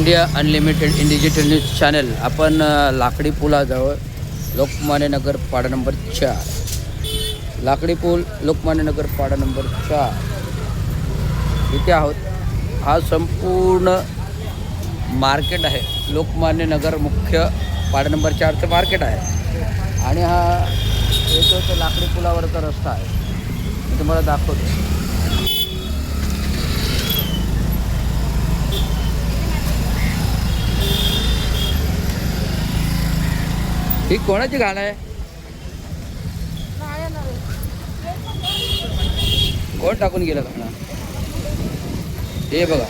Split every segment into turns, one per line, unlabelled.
India unlimited in digital news channel. आपण लाकडी पुलाजवळ लोकमान्य नगर पाडा नंबर 4, लाकडी पूल लोकमान्य नगर पाडा नंबर 4 इथे आहोत. हा संपूर्ण मार्केट आहे. लोकमान्य नगर मुख्य पाडा नंबर 4चं मार्केट आहे आणि हा येतो तो लाकडी पुलावरचा रस्ता आहे. मी तुम्हाला दाखवतो. ही कोणाची घाण आहे? कोण टाकून गेलं घाणा? हे बघा,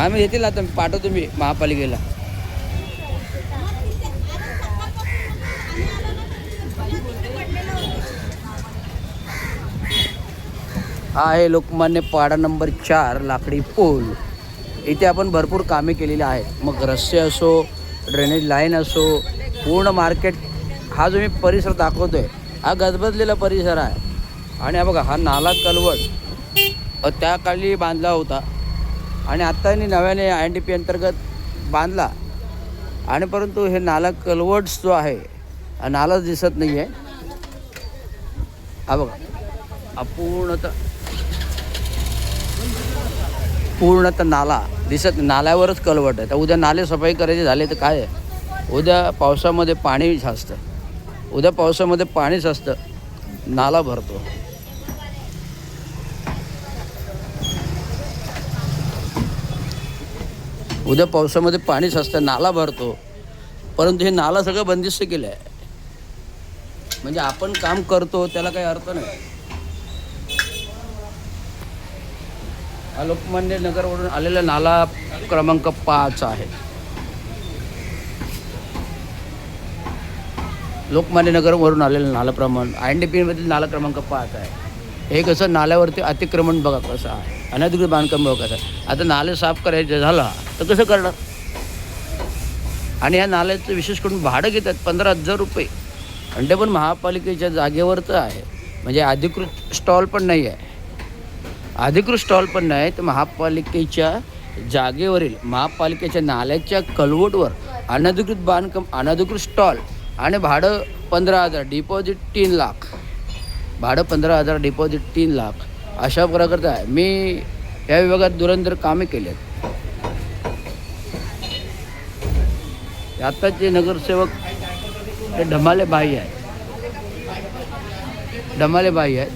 आम्ही येतील आता, पाठवतो मी महापालिकेला. हा आहे लोकमान्य पाडा नंबर 4 लाकडी पूल. इथे आपण भरपूर कामे केलेली आहेत. मग रस्ते असो, ड्रेनेज लाईन असो, पूर्ण मार्केट हा जो मी परिसर दाखवतोय हा गजबजलेला परिसर आहे. आणि हा बघा, हा नाला कलवट त्या काळी बांधला होता आणि आत्ता यांनी नव्याने INDP अंतर्गत बांधला. आणि परंतु हे नाला कलवट्स जो आहे हा नालाच दिसत नाही आहे. हा बघा, हा पूर्णतः नाला दिसत, नाल्यावरच कलवट आहे. तर उद्या नाले सफाई करायचे झाले तर काय आहे? उद्या पावसामध्ये पाणी साचतं, उद्या पावसामध्ये पाणी साचतं, नाला भरतो. उद्या पावसामध्ये पाणी साचतं, नाला भरतो. परंतु हे नाला सगळं बंदिस्त केलं आहे. म्हणजे आपण काम करतो त्याला काही अर्थ नाही. हा लोकमान्य नगरवरून आलेला नाला क्रमांक 5 आहे. लोकमान्य नगरवरून आलेला नाला INDP मधील नाला क्रमांक 5 आहे. हे कसं नाल्यावरती अतिक्रमण बघा कसं आहे, अनधिकृत बांधकाम बघा कसं आहे. आता नाले साफ करायचे झाला तर कसं करणार? आणि या नाल्याचं विशेष करून भाडं घेतात 15,000 रुपये. आणि ते पण महापालिकेच्या जागेवरचं आहे. म्हणजे अधिकृत स्टॉल पण नाही आहे, अधिकृत स्टॉल पण नाही. तर महापालिकेच्या जागेवरील, महापालिकेच्या नाल्याच्या कलवटवर अनधिकृत बांधकाम, अनधिकृत स्टॉल आणि भाडं 15,000, डिपॉझिट 3 लाख. भाडं 15,000, डिपॉझिट 3 लाख अशा प्रकारचं आहे. मी या विभागात धुरंधर कामे केली आहेत. आत्ताचे नगरसेवक ते ढमाले बाई आहेत, ढमाले बाई आहेत.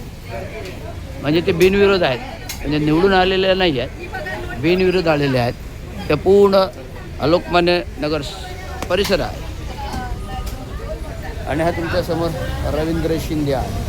म्हणजे ते बिनविरोध आहेत, म्हणजे निवडून आलेले नाही आहेत, बिनविरोध आलेले आहेत. ते पूर्ण लोकमान्य नगर परिसर आहे. आणि हा तुमच्यासमोर रवींद्र शिंदे आहे.